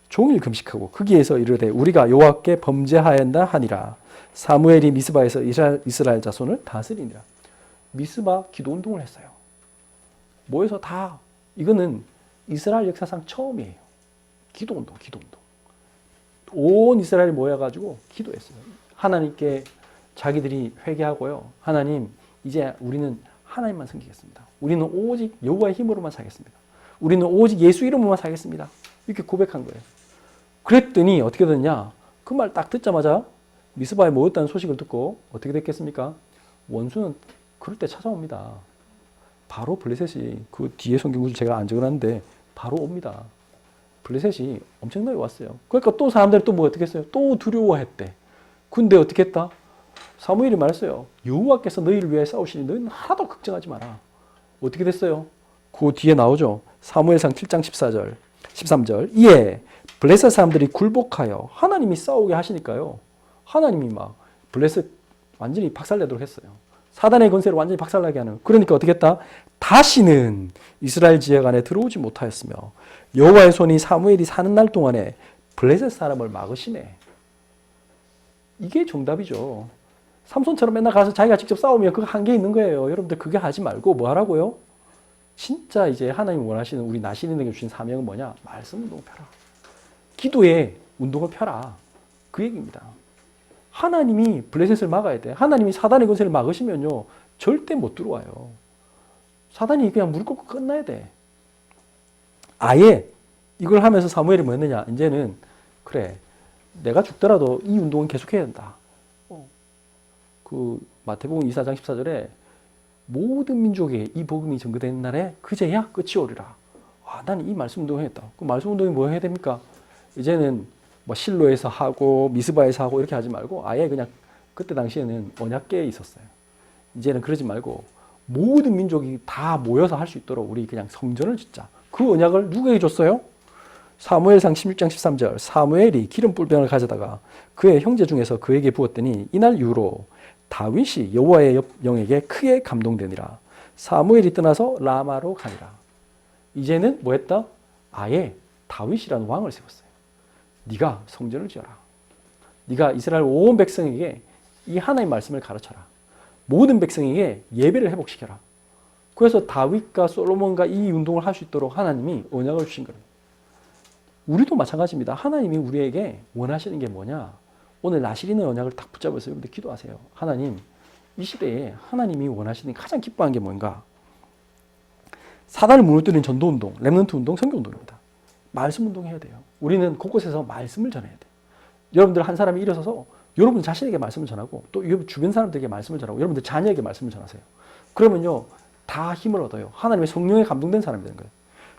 종일 금식하고 거기에서 이르되 우리가 여호와께 범죄하였다 하니라. 사무엘이 미스바에서 이스라엘 자손을 다스리니라. 미스바 기도 운동을 했어요. 모여서 다 이거는 이스라엘 역사상 처음이에요. 기도 운동. 온 이스라엘이 모여가지고 기도했어요. 하나님께 자기들이 회개하고요. 하나님 이제 우리는 하나님만 섬기겠습니다. 우리는 오직 여호와의 힘으로만 살겠습니다. 우리는 오직 예수 이름으로만 살겠습니다. 이렇게 고백한 거예요. 그랬더니 어떻게 됐냐? 그 말 딱 듣자마자 미스바에 모였다는 소식을 듣고 어떻게 됐겠습니까? 원수는 그럴 때 찾아옵니다. 바로 블레셋이 그 뒤에 성경구절 제가 안 적어놨는데 바로 옵니다. 블레셋이 엄청나게 왔어요. 그러니까 또 사람들이 또 뭐 어떻게 했어요? 또 두려워했대. 근데 어떻게 했다? 사무엘이 말했어요. 여호와께서 너희를 위해 싸우시니 너희는 하나도 걱정하지 마라. 어떻게 됐어요? 그 뒤에 나오죠. 사무엘상 7장 14절, 13절. 이에 블레셋 사람들이 굴복하여 하나님이 싸우게 하시니까요. 하나님이 막 블레셋 완전히 박살내도록 했어요. 사단의 권세를 완전히 박살나게 하는. 그러니까 어떻게 했다? 다시는 이스라엘 지역 안에 들어오지 못하였으며 여호와의 손이 사무엘이 사는 날 동안에 블레셋 사람을 막으시네. 이게 정답이죠. 삼손처럼 맨날 가서 자기가 직접 싸우면 그거 한계 있는 거예요. 여러분들 그게 하지 말고 뭐 하라고요? 진짜 이제 하나님이 원하시는 우리 나시린에게 주신 사명은 뭐냐? 말씀 운동을 펴라. 기도의 운동을 펴라. 그 얘기입니다. 하나님이 블레셋을 막아야 돼. 하나님이 사단의 권세를 막으시면요. 절대 못 들어와요. 사단이 그냥 무릎 꿇고 끝나야 돼. 아예 이걸 하면서 사무엘이 뭐 했느냐. 이제는 그래. 내가 죽더라도 이 운동은 계속해야 된다. 그 마태복음 24장 14절에 모든 민족에 이 복음이 전거되는 날에 그제야 끝이 오리라. 와, 나는 이 말씀 운동을 했다. 그 말씀 운동이 뭐 해야 됩니까? 이제는 뭐 실로에서 하고 미스바에서 하고 이렇게 하지 말고 아예 그냥 그때 당시에는 언약궤에 있었어요. 이제는 그러지 말고 모든 민족이 다 모여서 할 수 있도록 우리 그냥 성전을 짓자. 그 언약을 누구에게 줬어요? 사무엘상 16장 13절 사무엘이 기름 뿔병을 가져다가 그의 형제 중에서 그에게 부었더니 이날 이후로 다윗이 여호와의 영에게 크게 감동되니라. 사무엘이 떠나서 라마로 가니라. 이제는 뭐 했다? 아예 다윗이라는 왕을 세웠어요. 네가 성전을 지어라. 네가 이스라엘 온 백성에게 이 하나님의 말씀을 가르쳐라. 모든 백성에게 예배를 회복시켜라. 그래서 다윗과 솔로몬과 이 운동을 할 수 있도록 하나님이 언약을 주신 거예요. 우리도 마찬가지입니다. 하나님이 우리에게 원하시는 게 뭐냐? 오늘 나시린의 언약을 딱 붙잡아서 여러분들 기도하세요. 하나님, 이 시대에 하나님이 원하시는 가장 기뻐하는 게 뭔가? 사단을 무너뜨리는 전도운동, 렘넌트 운동, 선교운동입니다. 말씀 운동해야 돼요. 우리는 곳곳에서 말씀을 전해야 돼요. 여러분들 한 사람이 일어서서 여러분 자신에게 말씀을 전하고 또 주변 사람들에게 말씀을 전하고 여러분들 자녀에게 말씀을 전하세요. 그러면요 다 힘을 얻어요. 하나님의 성령에 감동된 사람이 되는 거예요.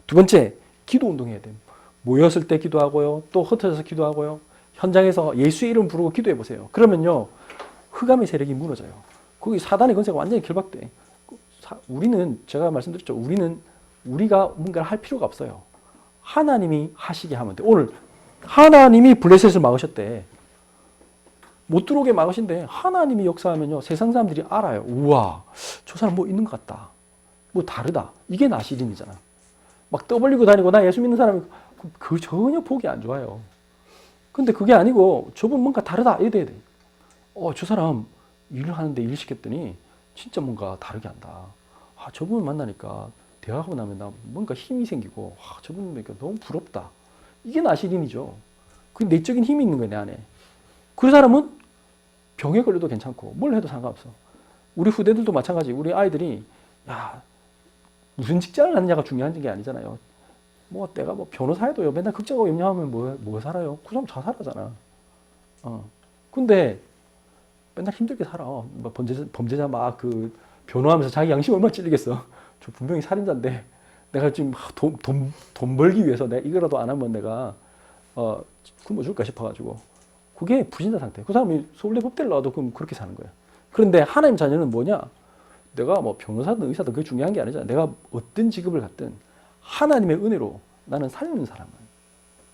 두 번째, 기도 운동해야 돼요. 모였을 때 기도하고요. 또 흩어져서 기도하고요. 현장에서 예수의 이름 부르고 기도해 보세요. 그러면요 흑암의 세력이 무너져요. 거기 사단의 권세가 완전히 결박돼. 우리는 제가 말씀드렸죠. 우리가 뭔가를 할 필요가 없어요. 하나님이 하시게 하면 돼. 오늘 하나님이 블레셋을 막으셨대. 못 들어오게 막으신데 하나님이 역사하면요 세상 사람들이 알아요. 우와 저 사람 뭐 있는 것 같다. 뭐 다르다. 이게 나시린이잖아. 막 떠벌리고 다니고 나 예수 믿는 사람이 그 전혀 보기 안 좋아요. 근데 그게 아니고 저분 뭔가 다르다 이래야 돼. 저 사람 일을 하는데 일 시켰더니 진짜 뭔가 다르게 한다. 저분 만나니까 대화하고 나면 나 뭔가 힘이 생기고 저분 보니까 너무 부럽다. 이게 나시린이죠. 그 내적인 힘이 있는 거예요 내 안에. 그 사람은 병에 걸려도 괜찮고 뭘 해도 상관없어. 우리 후대들도 마찬가지. 우리 아이들이 야 무슨 직장을 하느냐가 중요한 게 아니잖아요. 뭐 내가 뭐 변호사해도요 맨날 극적으로 염려하면 뭐 살아요? 그 사람 자살하잖아. 근데 맨날 힘들게 살아. 뭐 범죄자 막 그 변호하면서 자기 양심 얼마나 찔리겠어. 저 분명히 살인자인데 내가 지금 돈 벌기 위해서 내가 이거라도 안 하면 내가 굶어 줄까 싶어가지고 그게 불신자 상태. 그 사람이 서울대 법대를 나와도 그럼 그렇게 사는 거야. 그런데 하나님 자녀는 뭐냐? 내가 뭐 변호사든 의사든 그게 중요한 게 아니잖아. 내가 어떤 직업을 갖든 하나님의 은혜로 나는 살리는 사람은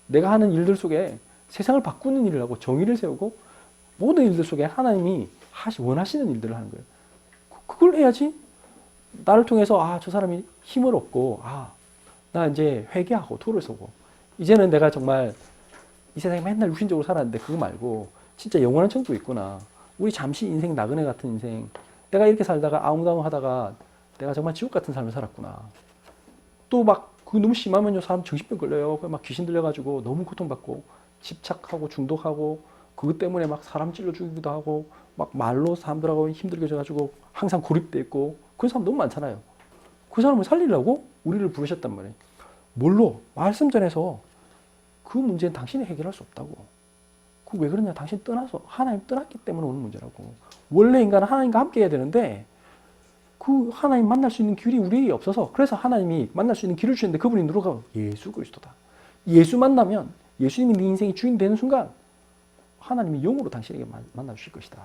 내가 하는 일들 속에 세상을 바꾸는 일을 하고 정의를 세우고 모든 일들 속에 하나님이 원하시는 일들을 하는 거예요. 그걸 해야지. 나를 통해서 저 사람이 힘을 얻고 나 이제 회개하고 도를 서고 이제는 내가 정말 이 세상에 맨날 육신적으로 살았는데 그거 말고 진짜 영원한 천국이 있구나. 우리 잠시 인생 나그네 같은 인생 내가 이렇게 살다가 아웅다웅 하다가 내가 정말 지옥 같은 삶을 살았구나. 또 막 그 너무 심하면요 사람 정신병 걸려요. 막 귀신 들려가지고 너무 고통받고 집착하고 중독하고 그것 때문에 막 사람 찔러 죽이기도 하고 막 말로 사람들하고 힘들게 져가지고 항상 고립돼 있고 그런 사람 너무 많잖아요. 그 사람을 살리려고 우리를 부르셨단 말이에요. 뭘로? 말씀 전해서 그 문제는 당신이 해결할 수 없다고. 그 왜 그러냐? 당신 떠나서 하나님 떠났기 때문에 오는 문제라고. 원래 인간은 하나님과 함께 해야 되는데 그 하나님 만날 수 있는 길이 우리에게 없어서 그래서 하나님이 만날 수 있는 길을 주셨는데 그분이 누구가? 예수 그리스도다. 예수 만나면 예수님이 네 인생의 주인 되는 순간 하나님이 영으로 당신에게 만나 주실 것이다.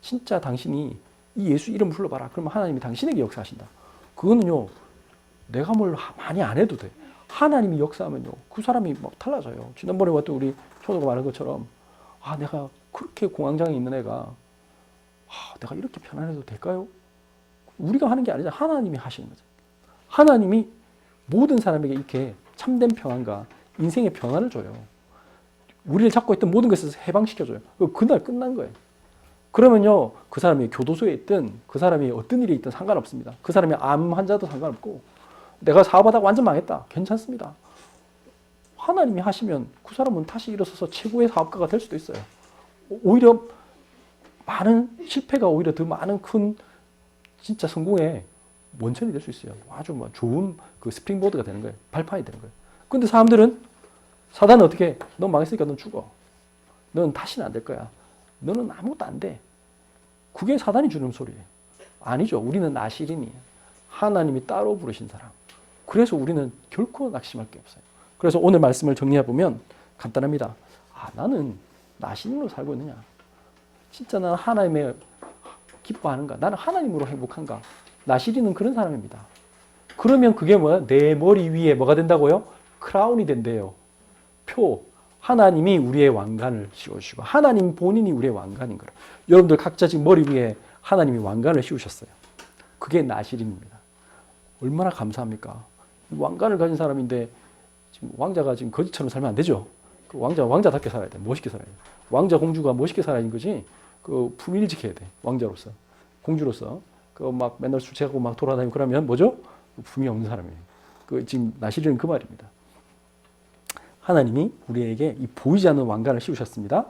진짜 당신이 이 예수 이름 불러봐라. 그러면 하나님이 당신에게 역사하신다. 그거는요 내가 뭘 많이 안 해도 돼. 하나님이 역사하면요 그 사람이 막 달라져요. 지난번에 왔던 우리 초도가 말한 것처럼 내가 그렇게 공황장애 있는 애가 내가 이렇게 편안해도 될까요? 우리가 하는 게 아니라 하나님이 하시는 거죠. 하나님이 모든 사람에게 이렇게 참된 평안과 인생의 평안을 줘요. 우리를 잡고 있던 모든 것에서 해방시켜줘요. 그날 끝난 거예요. 그러면요 그 사람이 교도소에 있든 그 사람이 어떤 일이 있든 상관없습니다. 그 사람이 암 환자도 상관없고 내가 사업하다가 완전 망했다. 괜찮습니다. 하나님이 하시면 그 사람은 다시 일어서서 최고의 사업가가 될 수도 있어요. 오히려 많은 실패가 오히려 더 많은 큰 진짜 성공의 원천이 될 수 있어요. 아주 좋은 그 스프링보드가 되는 거예요. 발판이 되는 거예요. 근데 사람들은 사단은 어떻게 너 망했으니까 넌 죽어. 넌 다시는 안 될 거야. 너는 아무것도 안 돼. 그게 사단이 주는 소리예요. 아니죠. 우리는 나시린이에요. 하나님이 따로 부르신 사람. 그래서 우리는 결코 낙심할 게 없어요. 그래서 오늘 말씀을 정리해보면 간단합니다. 나는 나시린으로 살고 있느냐? 진짜 나는 하나님의 기뻐하는가? 나는 하나님으로 행복한가? 나시린은 그런 사람입니다. 그러면 그게 뭐야? 내 머리 위에 뭐가 된다고요? 크라운이 된대요. 표. 하나님이 우리의 왕관을 씌워주시고 하나님 본인이 우리의 왕관인 거예요. 여러분들 각자 지금 머리 위에 하나님이 왕관을 씌우셨어요. 그게 나시린입니다. 얼마나 감사합니까? 왕관을 가진 사람인데 지금 왕자가 지금 거지처럼 살면 안 되죠. 그 왕자답게 살아야 돼. 멋있게 살아야 돼. 왕자 공주가 멋있게 살아야 하는 거지. 그 품위를 지켜야 돼. 왕자로서, 공주로서. 그 막 맨날 술 취하고 막 돌아다니고 그러면 뭐죠? 품위 없는 사람이에요. 그 지금 나시린은 그 말입니다. 하나님이 우리에게 이 보이지 않는 왕관을 씌우셨습니다.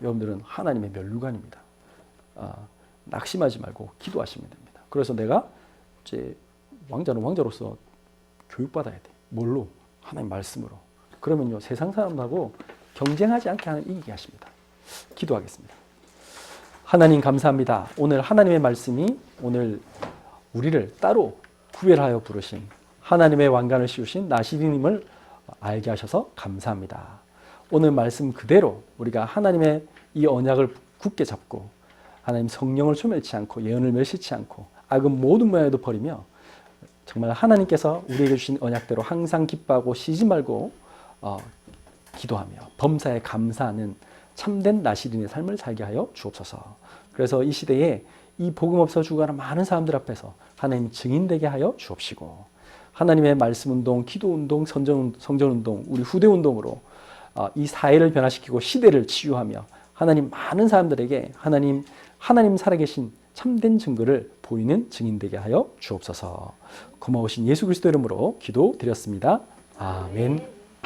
여러분들은 하나님의 면류관입니다. 낙심하지 말고 기도하시면 됩니다. 그래서 내가 이제 왕자는 왕자로서 교육받아야 돼. 뭘로? 하나님 말씀으로. 그러면요 세상 사람하고 경쟁하지 않게 이기게 하십니다. 기도하겠습니다. 하나님 감사합니다. 오늘 하나님의 말씀이 오늘 우리를 따로 구별하여 부르신 하나님의 왕관을 씌우신 나시리님을 알게 하셔서 감사합니다. 오늘 말씀 그대로 우리가 하나님의 이 언약을 굳게 잡고 하나님 성령을 소멸치 않고 예언을 멸시치 않고 악은 모든 모양에도 버리며 정말 하나님께서 우리에게 주신 언약대로 항상 기뻐하고 쉬지 말고 기도하며 범사에 감사하는 참된 나시린의 삶을 살게 하여 주옵소서. 그래서 이 시대에 이 복음 없어 죽어가는 많은 사람들 앞에서 하나님 증인되게 하여 주옵시고 하나님의 말씀운동, 기도운동, 성전운동, 우리 후대운동으로 이 사회를 변화시키고 시대를 치유하며 하나님 많은 사람들에게 하나님 살아계신 참된 증거를 보이는 증인되게 하여 주옵소서. 고마우신 예수 그리스도 이름으로 기도드렸습니다. 아멘.